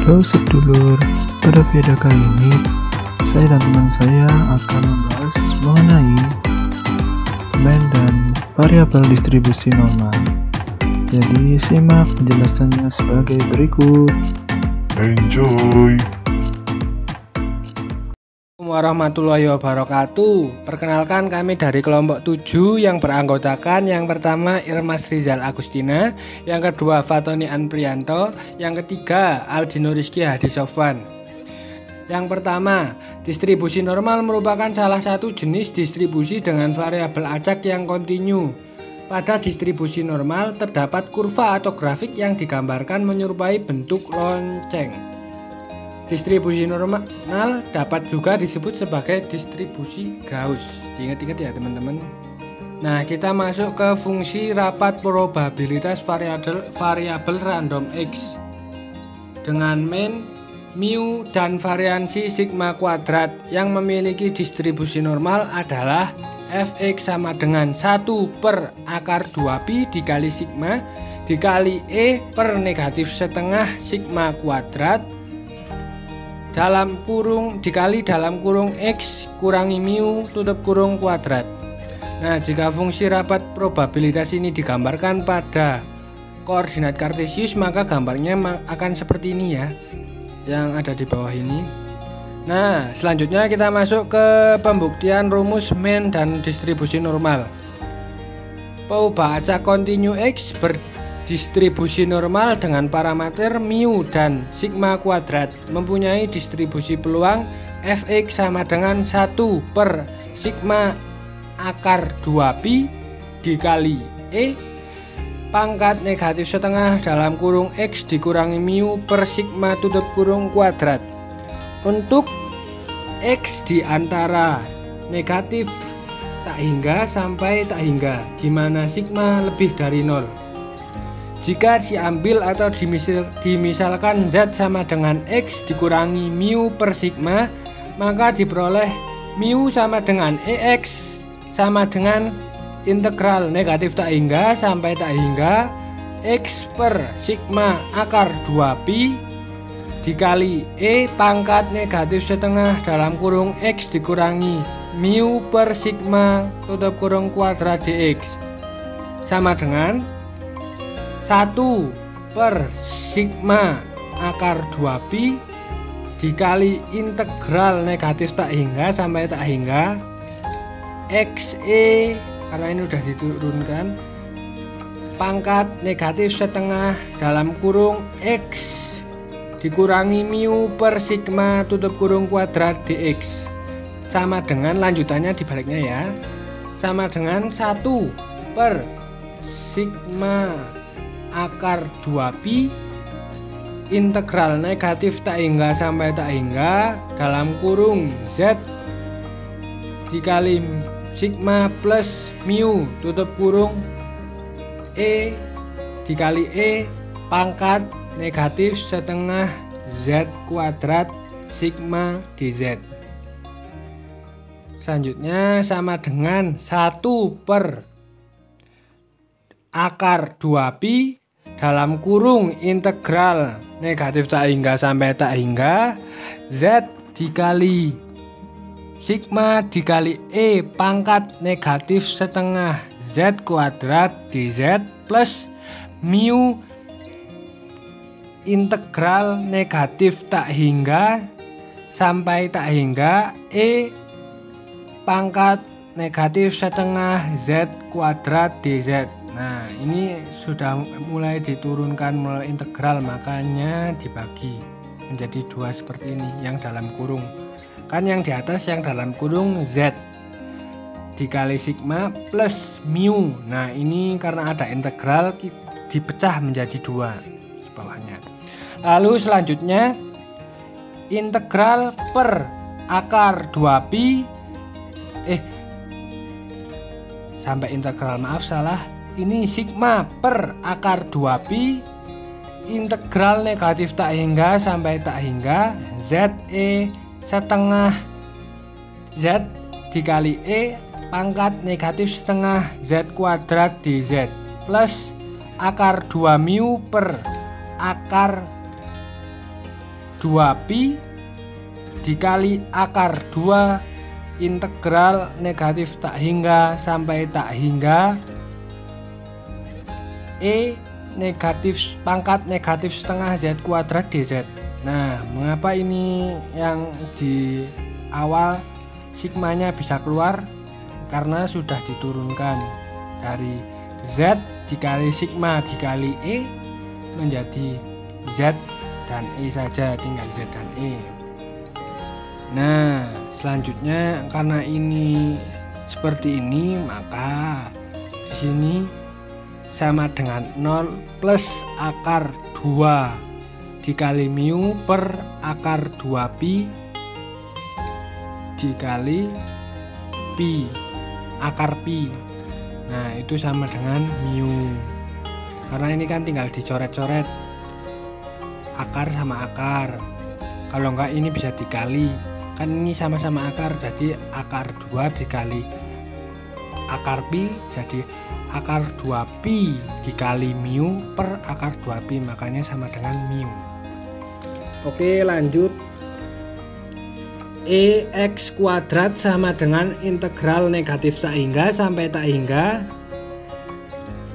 Halo sedulur, pada video kali ini saya dan teman saya akan membahas mengenai domain dan variabel distribusi normal. Jadi simak penjelasannya sebagai berikut. Enjoy. Warahmatullahi wabarakatuh. Perkenalkan, kami dari kelompok 7 yang beranggotakan yang pertama Irmas Rizal Agustina, yang kedua Fatoni Anprianto, yang ketiga Aldino Rizky Hadisofwan. Yang pertama, distribusi normal merupakan salah satu jenis distribusi dengan variabel acak yang kontinu. Pada distribusi normal terdapat kurva atau grafik yang digambarkan menyerupai bentuk lonceng. Distribusi normal dapat juga disebut sebagai distribusi Gauss. Diingat-ingat ya teman-teman. Nah, kita masuk ke fungsi rapat probabilitas variabel random X dengan mean, mu, dan variansi sigma kuadrat yang memiliki distribusi normal adalah fx sama dengan 1 per akar 2pi dikali sigma dikali e per negatif setengah sigma kuadrat dalam kurung dikali dalam kurung x kurangi mu tutup kurung kuadrat. Nah, jika fungsi rapat probabilitas ini digambarkan pada koordinat kartesius, maka gambarnya akan seperti ini ya, yang ada di bawah ini. Nah, selanjutnya kita masuk ke pembuktian rumus mean dan distribusi normal. Peubah acak kontinu x berdistribusi normal dengan parameter mu dan sigma kuadrat mempunyai distribusi peluang fx sama dengan 1 per sigma akar 2pi dikali e pangkat negatif setengah dalam kurung x dikurangi mu per sigma tutup kurung kuadrat untuk x di antara negatif tak hingga sampai tak hingga, di mana sigma lebih dari 0. Jika diambil atau dimisalkan z sama dengan x dikurangi mu per sigma, maka diperoleh mu sama dengan ex sama dengan integral negatif tak hingga sampai tak hingga x per sigma akar 2pi dikali e pangkat negatif setengah dalam kurung x dikurangi mu per sigma tutup kurung kuadrat dx sama dengan 1 per sigma akar 2pi dikali integral negatif tak hingga sampai tak hingga xe, karena ini udah diturunkan, pangkat negatif setengah dalam kurung x dikurangi mu per sigma tutup kurung kuadrat dx sama dengan, lanjutannya dibaliknya ya, sama dengan 1 per sigma akar 2pi integral negatif tak hingga sampai tak hingga dalam kurung z dikali sigma plus mu tutup kurung e dikali e pangkat negatif setengah z kuadrat sigma dz. Selanjutnya sama dengan 1 per akar 2pi dalam kurung integral negatif tak hingga sampai tak hingga z dikali sigma dikali e pangkat negatif setengah z kuadrat dz plus mu integral negatif tak hingga sampai tak hingga e pangkat negatif setengah z kuadrat dz. Nah, ini sudah mulai diturunkan mulai integral, makanya dibagi menjadi 2 seperti ini yang dalam kurung. Kan yang di atas yang dalam kurung z dikali sigma plus mu. Nah, ini karena ada integral dipecah menjadi 2 di bawahnya. Lalu selanjutnya integral per akar 2pi sampai integral, maaf salah. Ini sigma per akar 2pi integral negatif tak hingga sampai tak hingga ze setengah z dikali e pangkat negatif setengah z kuadrat dz plus akar 2 mu per akar 2pi dikali akar 2 integral negatif tak hingga sampai tak hingga E negatif pangkat negatif setengah Z kuadrat dz. Nah, mengapa ini yang di awal sigmanya bisa keluar? Karena sudah diturunkan dari Z dikali sigma dikali E menjadi Z dan E saja, tinggal Z dan E. Nah, selanjutnya karena ini seperti ini, maka di sini sama dengan 0 plus akar 2 dikali mu per akar 2pi dikali pi akar pi. Nah, itu sama dengan mu. Karena ini kan tinggal dicoret-coret akar sama akar. Kalau enggak ini bisa dikali. Kan ini sama-sama akar, jadi akar 2 dikali akar pi jadi akar 2pi dikali mu per akar 2pi, makanya sama dengan mu. Oke, lanjut. X kuadrat sama dengan integral negatif tak hingga sampai tak hingga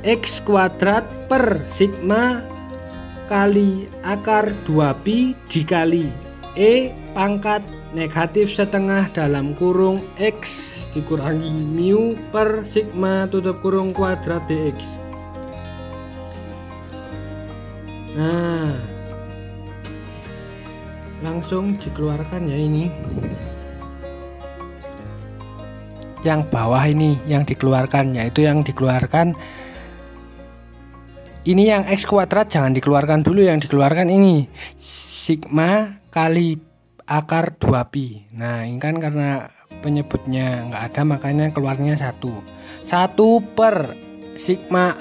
X kuadrat per sigma kali akar 2pi dikali E pangkat negatif setengah dalam kurung X dikurangi mu per sigma tutup kurung kuadrat dx. Nah, langsung dikeluarkan ya ini. Yang bawah ini yang dikeluarkan, yaitu yang dikeluarkan ini yang X kuadrat jangan dikeluarkan dulu, yang dikeluarkan ini sigma kali akar 2pi. Nah, ini kan karena penyebutnya nggak ada, makanya keluarnya 1 per sigma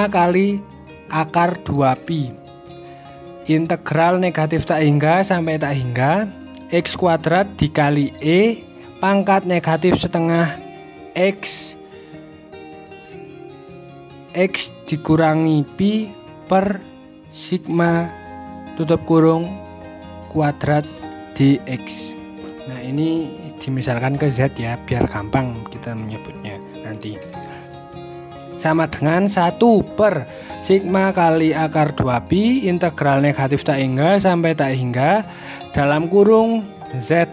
kali akar 2pi integral negatif tak hingga sampai tak hingga X kuadrat dikali E pangkat negatif setengah X dikurangi pi per sigma tutup kurung kuadrat dx. Nah, ini dimisalkan ke Z ya, biar gampang kita menyebutnya nanti. Sama dengan 1 per sigma kali akar 2pi integral negatif tak hingga sampai tak hingga dalam kurung Z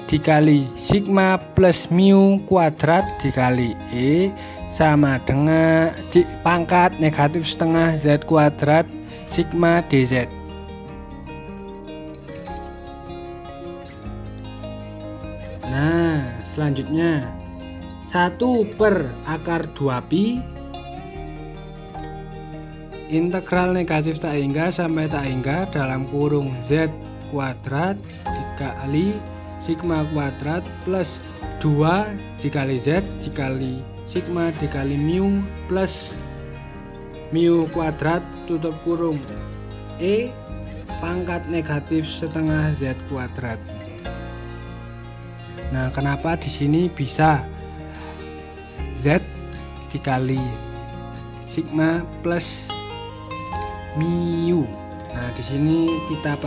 dikali sigma plus mu kuadrat dikali E sama dengan pangkat negatif setengah Z kuadrat sigma dz. Nah, selanjutnya 1 per akar 2pi integral negatif tak hingga sampai tak hingga dalam kurung Z kuadrat dikali sigma kuadrat plus 2 dikali Z dikali sigma dikali mu plus mu kuadrat tutup kurung E pangkat negatif setengah Z kuadrat. Nah, kenapa di sini bisa Z dikali sigma plus mu? Nah, di sini kita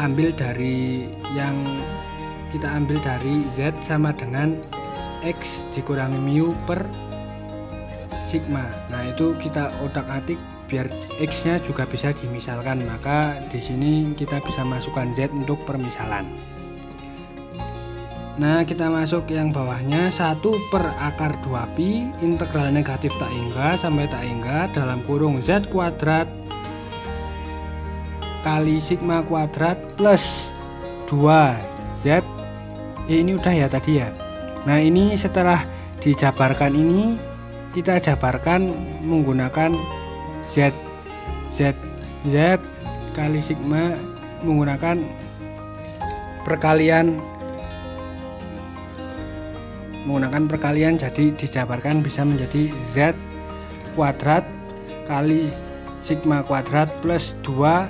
ambil dari Z sama dengan X dikurangi mu per sigma. Nah, itu kita otak-atik biar X nya juga bisa dimisalkan, maka di sini kita bisa masukkan Z untuk permisalan. Nah, kita masuk yang bawahnya 1 per akar 2pi integral negatif tak hingga sampai tak hingga dalam kurung Z kuadrat kali sigma kuadrat plus 2Z. Ini udah ya tadi ya. Nah, ini setelah dijabarkan ini kita jabarkan menggunakan Z kali sigma menggunakan perkalian jadi dijabarkan bisa menjadi Z kuadrat kali sigma kuadrat plus 2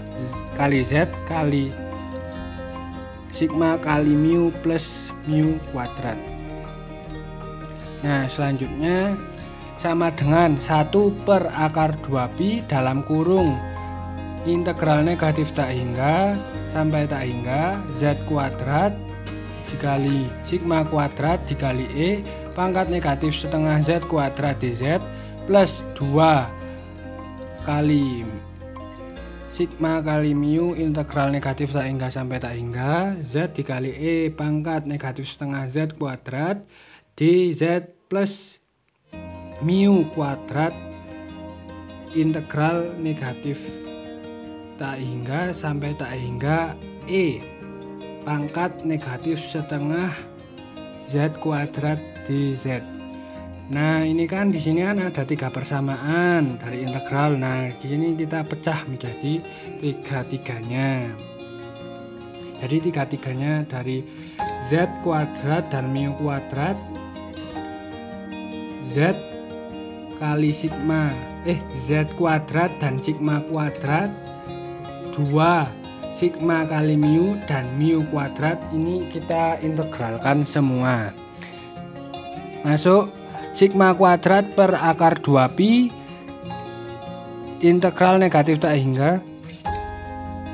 kali Z kali sigma kali mu plus mu kuadrat. Nah, selanjutnya sama dengan 1 per akar 2pi dalam kurung integral negatif tak hingga sampai tak hingga z kuadrat dikali sigma kuadrat dikali E pangkat negatif setengah z kuadrat dz plus 2 kali sigma kali mu integral negatif tak hingga sampai tak hingga z dikali E pangkat negatif setengah z kuadrat dz plus mu kuadrat integral negatif tak hingga sampai tak hingga E pangkat negatif setengah z kuadrat dz. Nah, ini kan di sini kan ada 3 persamaan dari integral. Nah, di sini kita pecah menjadi 3-3-nya. Jadi 3-3-nya dari z kuadrat dan mu kuadrat z kali sigma z kuadrat dan sigma kuadrat 2 sigma kali mu dan mu kuadrat ini kita integralkan semua. Masuk sigma kuadrat per akar 2pi integral negatif tak hingga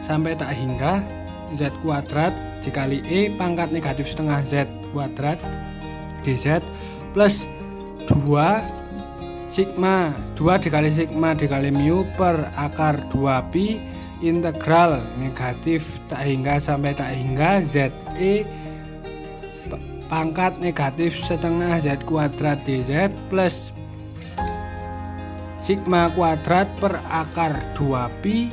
sampai tak hingga z kuadrat dikali E pangkat negatif setengah z kuadrat dz plus 2 sigma 2 dikali sigma dikali mu per akar 2pi integral negatif tak hingga sampai tak hingga z E pangkat negatif setengah z kuadrat dz plus sigma kuadrat per akar 2pi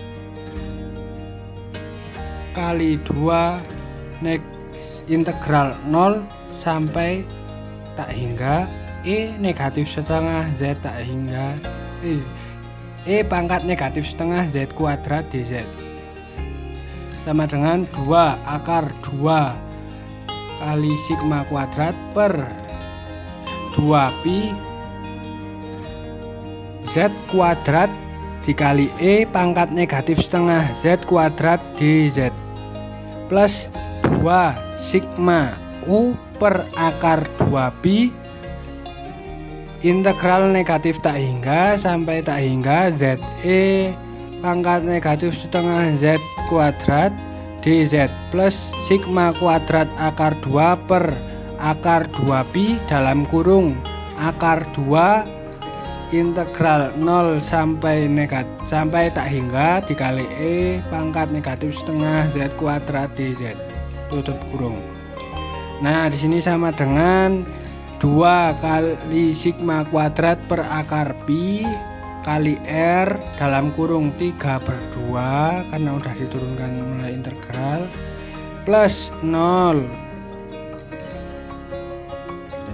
kali 2 integral 0 sampai tak hingga E negatif setengah z tak hingga E pangkat negatif setengah z kuadrat dz sama dengan 2 akar 2 kali sigma kuadrat per 2pi z kuadrat dikali E pangkat negatif setengah z kuadrat dz plus 2 sigma u per akar 2pi integral negatif tak hingga sampai tak hingga z E pangkat negatif setengah z kuadrat dz plus sigma kuadrat akar 2 per akar 2pi dalam kurung akar 2 integral 0 sampai tak hingga dikali E pangkat negatif setengah z kuadrat dz tutup kurung. Nah, di sini sama dengan 2 kali sigma kuadrat per akar pi kali r dalam kurung 3/2 karena udah diturunkan mulai integral plus 0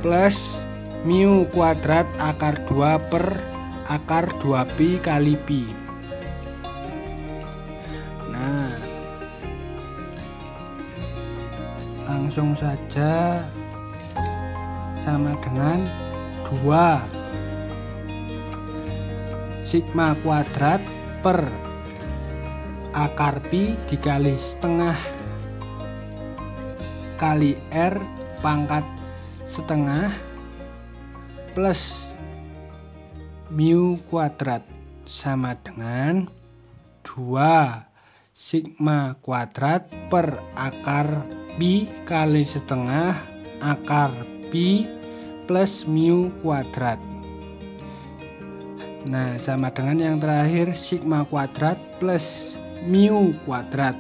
plus mu kuadrat akar 2 per akar 2pi kali pi. Nah, langsung saja sama dengan 2 sigma kuadrat per akar pi dikali setengah kali r pangkat setengah plus mu kuadrat sama dengan 2 sigma kuadrat per akar pi kali setengah akar pi plus mu kuadrat. Nah, sama dengan yang terakhir sigma kuadrat plus mu kuadrat.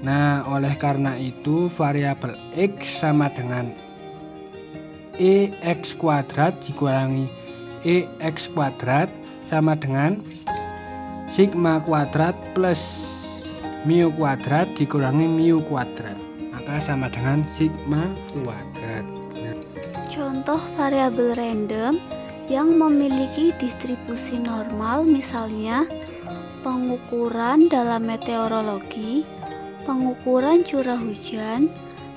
Nah, oleh karena itu variabel x sama dengan ex kuadrat dikurangi ex kuadrat sama dengan sigma kuadrat plus mu kuadrat dikurangi mu kuadrat, maka sama dengan sigma kuadrat. Contoh variabel random yang memiliki distribusi normal, misalnya pengukuran dalam meteorologi, pengukuran curah hujan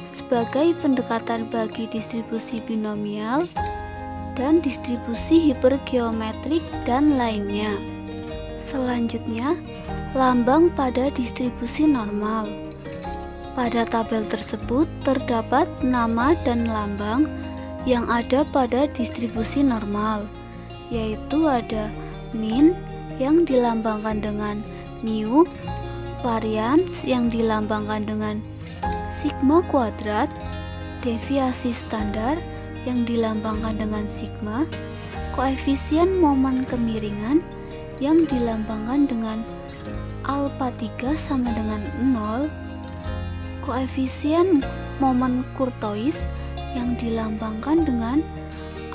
sebagai pendekatan bagi distribusi binomial dan distribusi hipergeometrik dan lainnya. Selanjutnya, lambang pada distribusi normal. Pada tabel tersebut terdapat nama dan lambang yang ada pada distribusi normal, yaitu ada mean yang dilambangkan dengan mu, variance yang dilambangkan dengan sigma kuadrat, deviasi standar yang dilambangkan dengan sigma, koefisien momen kemiringan yang dilambangkan dengan alpha 3 sama dengan 0, koefisien momen kurtois yang dilambangkan dengan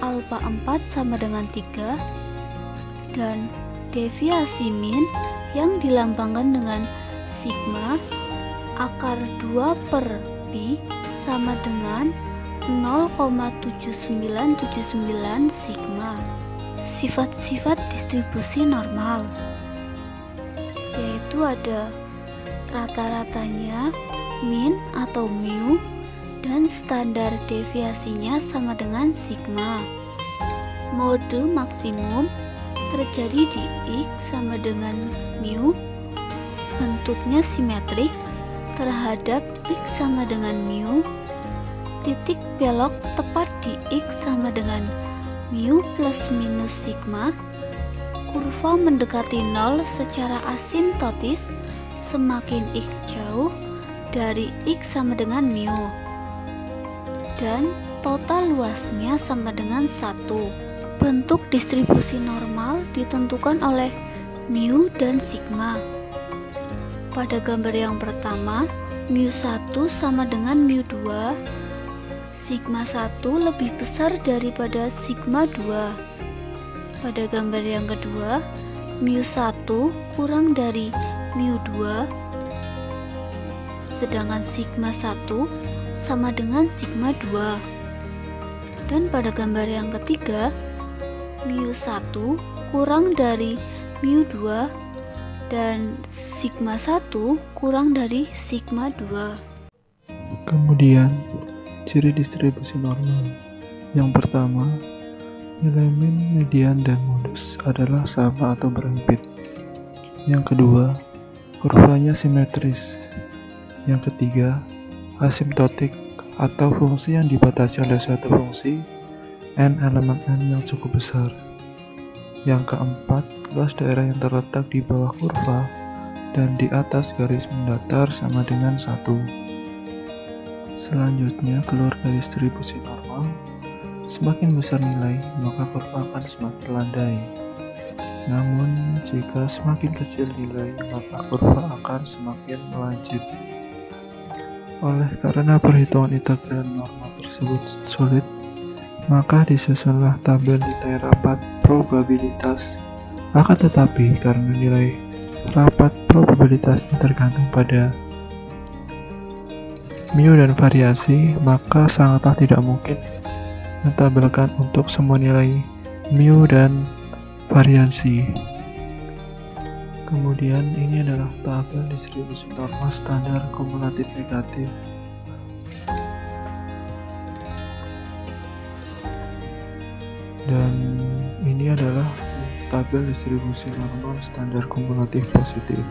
alpha 4 sama dengan 3, dan deviasi mean yang dilambangkan dengan sigma akar 2 per pi sama dengan 0,7979 sigma. Sifat-sifat distribusi normal yaitu ada rata-ratanya, mean atau mu, dan standar deviasinya sama dengan sigma. Mode maksimum terjadi di X sama dengan mu, bentuknya simetrik terhadap X sama dengan mu, titik belok tepat di X sama dengan mu plus minus sigma, kurva mendekati 0 secara asimptotis semakin X jauh dari X sama dengan mu, dan total luasnya sama dengan 1. Bentuk distribusi normal ditentukan oleh mu dan sigma. Pada gambar yang pertama, mu1 sama dengan mu2, sigma 1 lebih besar daripada sigma 2. Pada gambar yang kedua, mu1 kurang dari mu2, sedangkan sigma 1 sama dengan sigma 2. Dan pada gambar yang ketiga, mu1 kurang dari mu2 dan sigma 1 kurang dari sigma 2. Kemudian, ciri distribusi normal. Yang pertama, nilai mean, median, dan modus adalah sama atau berhimpit. Yang kedua, kurvanya simetris. Yang ketiga, asimptotik atau fungsi yang dibatasi oleh suatu fungsi n elemen n yang cukup besar. Yang keempat, luas daerah yang terletak di bawah kurva dan di atas garis mendatar sama dengan 1. Selanjutnya, keluarga distribusi normal. Semakin besar nilai, maka kurva akan semakin landai. Namun, jika semakin kecil nilai, maka kurva akan semakin melajit. Oleh karena perhitungan integral normal tersebut sulit, maka disusunlah tabel nilai rapat probabilitas. Akan tetapi, karena nilai rapat probabilitasnya tergantung pada mu dan variasi, maka sangatlah tidak mungkin mentabelkan untuk semua nilai mu dan variasi. Kemudian ini adalah tabel distribusi normal standar kumulatif negatif. Dan ini adalah tabel distribusi normal standar kumulatif positif.